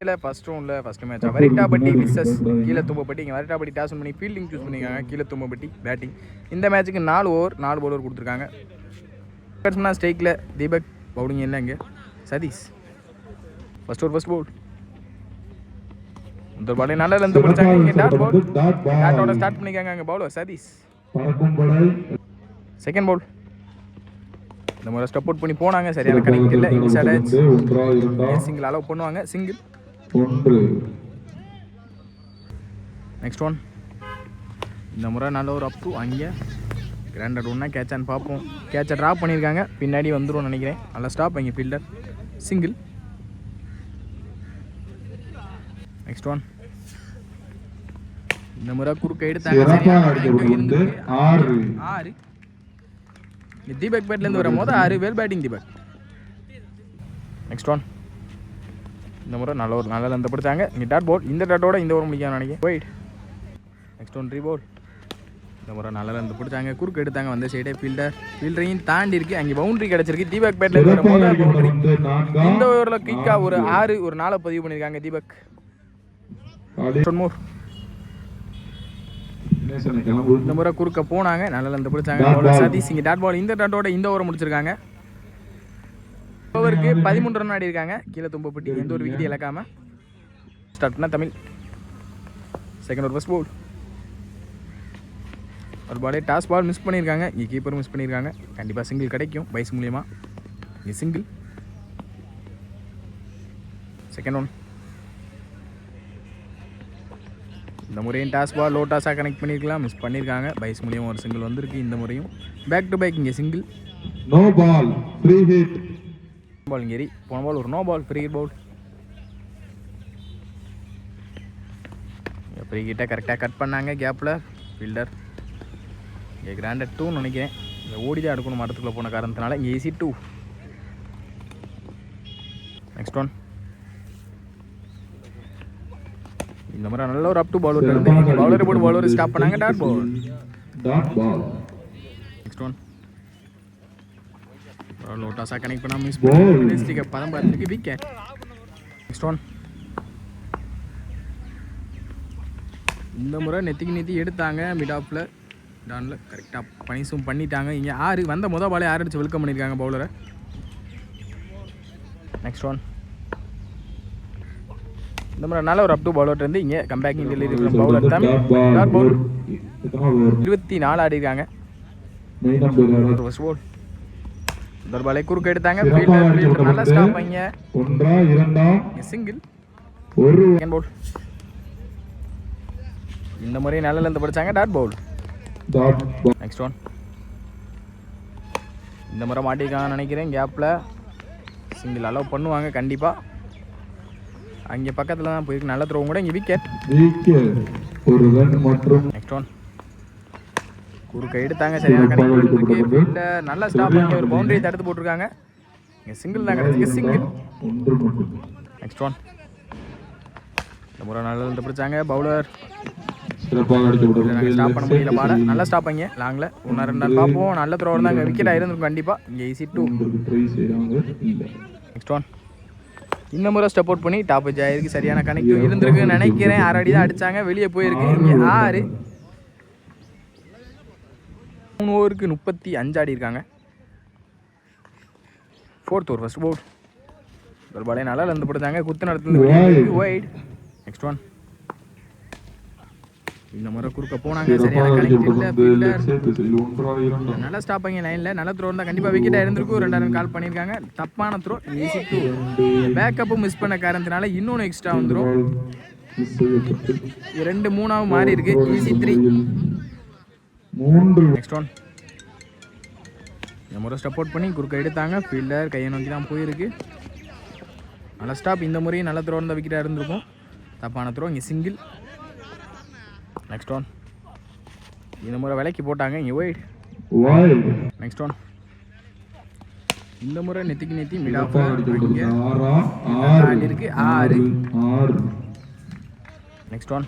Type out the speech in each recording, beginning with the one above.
இல்லை ஃபஸ்ட் ரவுண்டில் first match வரிட்டாப்பட்டி versus கீழே தும்பப்பட்டி. இங்கே வரிட்டாப்பட்டி டாஸ் பண்ணி ஃபீல்டிங் சூஸ் பண்ணியிருக்காங்க. கீழே தும்பப்பட்டி பேட்டிங். இந்த மேட்ச்சுக்கு 4 ஓவர் 4 பவுலர் கொடுத்துருக்காங்க. பேட்ஸ்மேனாக ஸ்ட்ரைக்கில் தீபக், பவுலிங் இல்லை இங்கே Satish. First over first ball. முதல் பாலே நல்ல லென்த் பிடிச்சாங்க. இங்கே டாட் பவுல். டாட்டோட ஸ்டார்ட் பண்ணிக்காங்க அங்கே பவுலர் சதீஷ். Second ball. இந்த முறை ஸ்டெப் அவுட் பண்ணி போனாங்க. சரியான கனெக்ட் இல்லை. இன்சைட் சிங்கிள் அலோவ் பண்ணுவாங்க. சிங்கிள். Next one. இந்த முறை நல்ல ஒரு அப் டு அங்கே கிராண்டட் ஒன்றா கேட்சான்னு பார்ப்போம். கேட்சை ட்ராப் பண்ணியிருக்காங்க. பின்னாடி வந்துடும் நினைக்கிறேன். நல்லா ஸ்டாப் அங்கே ஃபீல்டர். சிங்கிள். Next one. இந்த முறை குறுக்க எடுத்தாங்க. 6. தீபக் பேட்லேருந்து வரும் போது 6. Well batting Deepak. Next one. இந்த முறை நல்ல லென்த் பிடிச்சாங்க. இங்கே டாட் பால். இந்த டாட்டோட இந்த ஓவர் முடிக்காம நினைக்கிறேன். ஒயிட். Next one ரீபால். இந்த முறை நல்ல லென்த் பிடிச்சாங்க. குறுக்கு எடுத்தாங்க. வந்த சைடே ஃபீல்டரையும் தாண்டி இருக்கு. அங்கே பவுண்டரி கிடச்சிருக்கு. தீபக் பேட்லேருந்து வரும் போது பவுண்டரி. இந்த ஓவரில் குயிக்காக ஒரு 6 ஒரு 4 பதிவு பண்ணியிருக்காங்க தீபக். இந்த முறை குறுக்க போனாங்க. நல்ல லென்த் பிடிச்சாங்க. சதீஷ் இங்கே டாட் பால். இந்த டாட்டோட இந்த ஓவர் முடிச்சிருக்காங்க. ஓவருக்கு 13 ரன் ஆடி இருக்காங்க. கீழே தும்பப்பட்டி எந்த ஒரு விக்கெட் இழக்காம ஸ்டார்ட் பண்ண Tamil. Second over first ball. ஒரு பாலே டாஸ் பால் மிஸ் பண்ணியிருக்காங்க. இங்கே கீப்பர் மிஸ் பண்ணியிருக்காங்க. கண்டிப்பாக சிங்கிள் கிடைக்கும் பைஸ் மூலியமாக. இங்கே சிங்கிள். Second one. இந்த முறையும் டாஸ் பால் லோ டாஸாக கனெக்ட் பண்ணியிருக்கலாம். மிஸ் பண்ணியிருக்காங்க. பைஸ் மூலியமாக ஒரு சிங்கிள் வந்திருக்கு. இந்த முறையும் பேக் டு பேக் இங்கே single. No ball free hit. Ball இங்கே போன பால் ஒரு no ball free hit ball. ஃப்ரீ ஹிட்டை கரெக்டாக கட் பண்ணாங்க கேப்பில் ஃபீல்டர். இங்கே கிராண்டட் 2 நினைக்கிறேன். இங்கே ஓடி தான் எடுக்கணும் மரத்துக்குள்ளே போன காரணத்தினால. இங்கே ஈஸி 2. Next one. இந்த மாதிரி நல்ல ஒரு அப் டு பவுலர் இருந்து பவுலரை போட்டு பவுலர் ஸ்டாப் பண்ணாங்க. Dot ball. Next one. லோட்டாஸாக கனெக்ட் பண்ணாமல் மிஸ் பண்ணி பதம் பார்த்துருக்கு. விக்கெட். Next one. இந்த முறை நெத்தி எடுத்தாங்க. மிட் ஆஃபில் டானில் கரெக்டாக பனிஷும் பண்ணிட்டாங்க. இங்கே 6 வந்த பாலே 6 அடிச்சு வெல்கம் பண்ணியிருக்காங்க பவுலரை. Next one. இந்த மாதிரி நல்ல ஒரு அப் டு பவுலர் இருந்து இங்கே கம்பேக்கிங் டெலிவரி பவுலர் தான் டாட் பவுல். 24 ஆடி இருக்காங்க. First ball. ஒரு பாலே குறுக்க எடுத்தாங்க. ஃபீல்டர் நல்லா ஸ்டாப் பண்ணீங்க. சிங்கிள். Second ball. இந்த முறை நல்ல லென்த் படிச்சாங்க. Dot ball. Next one. இந்த முறை மாட்டிருக்காங்கன்னு நினைக்கிறேன். கேப்பில் சிங்கிள் அலோவ் பண்ணுவாங்க கண்டிப்பாக. அங்கே பக்கத்தில் தான் போயிருக்கு. நல்ல த்ரோவும் கூட. இங்கே விக்கெட். Next one. குறுக்க எடுத்தாங்க. சரியான கனெக்ட். நல்லா ஸ்டாப் பண்ணி ஒரு பவுண்டரி தடுத்து போட்டிருக்காங்க. இங்கே சிங்கிள் தான் கிடச்சிருக்கு. சிங்கிள். Next one. இந்த முறை நல்ல லென்த் பிடிச்சாங்க பவுலர். ஸ்டாப் பண்ண முடியல பால. நல்லா ஸ்டாப் பண்ணீங்க லாங்கில். 1-2 ரன் பார்ப்போம். நல்ல த்ரோ இருந்தால் அங்கே விக்கெட் ஆயிருந்துருக்கும் கண்டிப்பாக. இங்கே ஈஸி 2. Next one. இந்த முறை ஸ்டெப் அவுட் பண்ணி டாப் எட்ஜ் ஆயிருக்கு. சரியான கனெக்ட் இருந்திருக்குன்னு நினைக்கிறேன். 6 அடி தான் அடித்தாங்க. வெளியே போயிருக்கு. இங்கே 6. 3 ஓவருக்கு 35 ஆடி இருக்காங்க. Fourth over first ball. ஒரு பாலே நல்லா லென்த் போட்டாங்க. குத்து நடத்துந்து ஒயிட். Next one. இந்த முறை குறுக்க போனாங்க. சரியான கனெக்ட் இல்லை. நல்லா ஸ்டாப் பண்ணி லைனில் நல்ல த்ரோ இருந்தால் கண்டிப்பாக விக்கெட்டாக இருந்திருக்கும். 2 ரன் கால் பண்ணியிருக்காங்க. தப்பான த்ரோ. ஈஸி 2. பேக்கப்பும் மிஸ் பண்ண காரணத்தினால இன்னொன்று எக்ஸ்ட்ரா வந்துடும். 2-3 மாறி இருக்கு. ஈஸி 3. Next one. இந்த முறை ஸ்டெப் அவுட் பண்ணி குறுக்க எடுத்தாங்க. ஃபீல்டர் கையை நோக்கி தான் போயிருக்கு. நல்ல ஸ்டாப். இந்த முறையும் நல்ல த்ரோ இருந்தால் விக்கெட்டாக இருந்திருக்கும். தப்பான த்ரோ. இங்கே சிங்கிள். Next one. இந்த முறை விலைக்கு போட்டாங்க. இங்கே ஒயிட். Next one. இந்த முறை நெத்தி மிட் ஆஃப் இருக்கு. 6. Next one.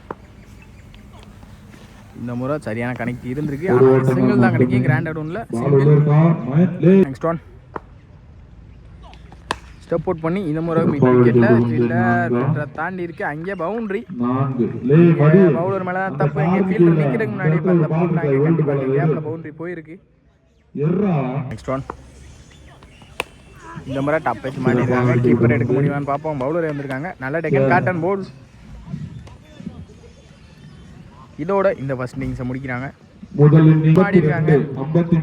இந்த முறை சரியான கனெக்ட் இருந்திருக்கு. ஆனால் சிங்கிள் தான் கிடைக்கும். கிராண்டட் ஒன்ல single. Next one. Step out பண்ணி இந்த முறை மிட் விக்கெட்டில் ஃபீல்டர் தாண்டி இருக்கு. அங்கே பவுண்டரி. பவுலர் மேலே தான் தப்பு. இங்கே ஃபீல்டர் நிற்கிறதுக்கு முன்னாடி பல்ல போட்டாங்க. கண்டிப்பாக கேப்பில் பவுண்டரி போயிருக்கு. Next one. இந்த முறை டப் வச்சு மாட்டிருக்காங்க. கீப்பர் எடுக்க முடியுமான்னு பார்ப்போம். பவுலர் வந்திருக்காங்க. நல்ல டெக்கன் காட்டன் போல். இதோட இந்த ஃபர்ஸ்ட் இன்னிங்ஸை முடிக்கிறாங்க. ஆடிருக்காங்க.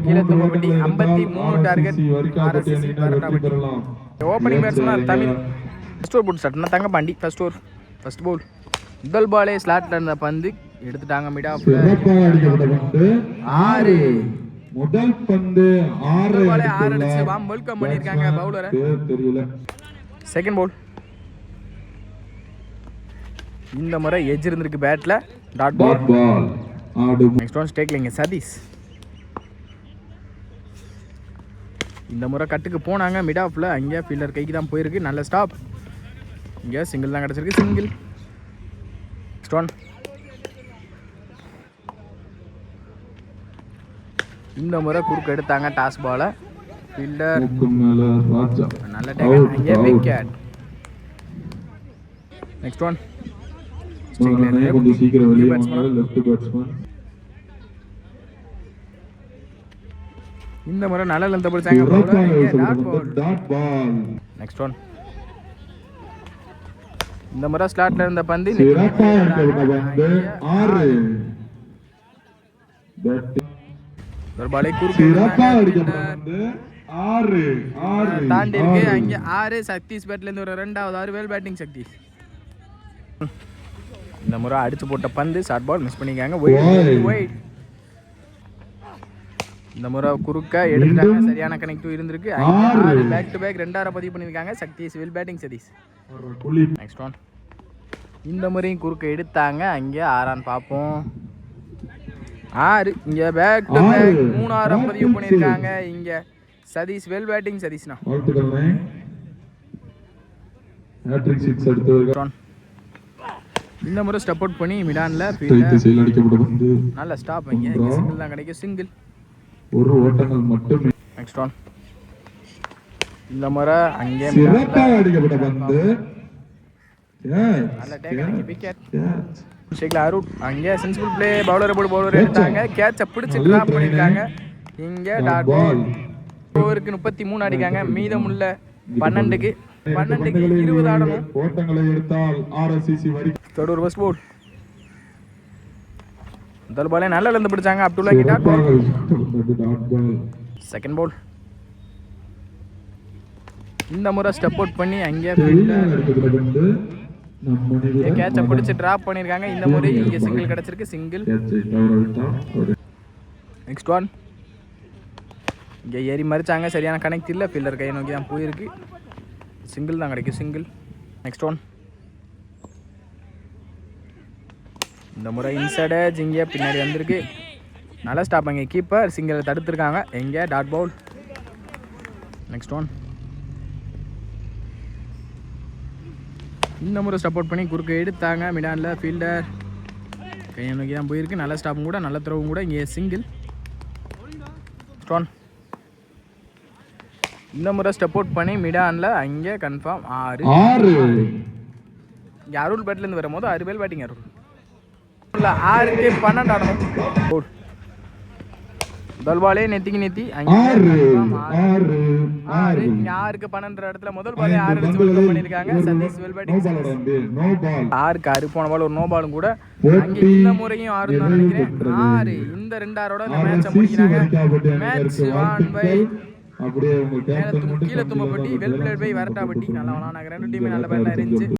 கீழே Thumbapatti 53 target. RSC Varattapatti. Opening batsman Tamil. First over போட்டு ஸ்டார்ட்னா Thangapandi. First over first ball. முதல் பாலே ஸ்லாட்ல இருந்த பந்து எடுத்துட்டாங்க. மிட் ஆஃப்ல 6. முதல் பந்து 6 அடிச்சு வாம் வெல்கம் பண்ணிருக்காங்க பவுலரை. Second ball. இந்த முறை எட்ஜ் இருந்திருக்கு பேட்ல. Dot ball. நெக்ஸ்ட் ஒன் ஸ்டேக்லிங்க சதீஷ். இந்த முறை கட்டுக்கு போனாங்க. மிட் ஆஃப்ல அங்கே ஃபீல்டர் கைக்கு தான் போயிருக்கு. நல்ல ஸ்டாப். இங்கே சிங்கிள் தான் கிடச்சிருக்கு. சிங்கிள். Next one. இந்த முறை குறுக்கு எடுத்தாங்க டாஸ் பாலை. ஃபீல்டர் நல்ல டேக்கன். அங்கே விக்கெட். Next one. இந்த முறை நல்ல லென்த் பிடிச்சாங்க bowler. Dot ball. Next one. இந்த முறை ஸ்லாட்ல இருந்த பந்து ஒரு பாலை குறுக்கு தாண்டி இருக்கு. அங்கே 6. சக்தீஷ் பேட்ல இருந்து ஒரு 2வது 6 வேல் பேட்டிங் சக்தீஷ். இந்த முறை அடிச்சு போட்ட பந்து ஷார்ட் பால் மிஸ் பண்ணிக்காங்க. ஒயிட். இந்த முறை குறுக்க எடுத்துட்டாங்க. சரியான கனெக்டிவ் இருந்திருக்கு. பேக் டு பேக் 2 பதிவு பண்ணியிருக்காங்க. Sathish Vel batting Satish. Next one. இந்த முறையும் குறுக்க எடுத்தாங்க. அங்கே 6 பார்ப்போம். 6. இங்கே பேக் டு பேக் 3 பதிவு பண்ணியிருக்காங்க. இங்கே சதீஷ் வெல் பேட்டிங் சதீஷ்னா. இந்த முறை ஸ்டெப் அவுட் பண்ணி மிடான்ல நல்ல ஸ்டாப். இங்கே சிங்கிள் தான் கிடைக்கும். சிங்கிள். ஒரு ஓட்டங்கள் மட்டுமே. Next one. இந்த முறை அங்கே அடிக்கப்பட்ட பந்து நல்ல டேக்கன். விக்கெட். ஷேக்ல அருட். அங்கே சென்சிபிள் பிளே. பவுலர் போட்டு பவுலர் எடுத்தாங்க. கேட்சை பிடிச்சி டிராப் பண்ணியிருக்காங்க. இங்கே டாட் பால். ஓவருக்கு 33 அடிக்காங்க. மீதமுள்ள 12க்கு 20 ஆடணும். ஓட்டங்களை எடுத்தால் RSC வரி. தொடர் ஃபர்ஸ்ட் பால். முதல் பாலே நல்ல லென்த் பிடிச்சாங்க. அப்துல்லா கி டாட் பால். Second ball. இந்த முறை ஸ்டெப் அவுட் பண்ணி அங்கே கேட்சை பிடிச்சி டிராப் பண்ணியிருக்காங்க. இந்த முறை இங்கே சிங்கிள் கிடச்சிருக்கு. சிங்கிள். Next one. இங்கே ஏறி மறிச்சாங்க. சரியான கனெக்ட் இல்லை. ஃபீல்டர் கையை நோக்கி தான் போயிருக்கு. சிங்கிள் தான் கிடைக்கும். சிங்கிள். Next one. இந்த முறை இன்சைடு இங்கே பின்னாடி வந்திருக்கு. நல்லா ஸ்டாப். அங்கே கீப்பர் சிங்கிள் தடுத்துருக்காங்க. எங்கே டாட் பால். Next one. இந்த முறை ஸ்டெப் அவுட் பண்ணி குறுக்க எடுத்தாங்க. மிடானில் ஃபீல்டர் கையை நோக்கி தான் போயிருக்கு. நல்ல ஸ்டாப்பும் கூட நல்ல த்ரோவும் கூட. இங்கே சிங்கிள். ஸ்டோன். இந்த முறை ஸ்டெப் அவுட் பண்ணி மிடானில் அங்கே கன்ஃபார்ம் 6. இங்கே அருள் பேட்லேருந்து வரும்போது 6 பேர் பேட்டிங். அருள் 6க்கு 12 ஆடணும். முதல் பாலே நெத்தி அங்கே 6க்கு 12 இடத்துல முதல் பாலே 6 அடிச்சு வெல்கம் பண்ணியிருக்காங்க. Satish well batting. 6க்கு 6 போன பால் ஒரு நோ பாலும் கூட. அங்கே இந்த முறையும் 6 தான் நினைக்கிறேன். 6. இந்த 2 ஆரோட இந்த மேட்சை முடிக்கிறாங்க. மேட்ச் வான் பை கீழே தும்பப்பட்டி வெல் பிளேட் பை வரட்டாப்பட்டி. நல்லா விளாண்டாங்க. 2 டீமே நல்ல பேட்டில் இருந்துச்சு.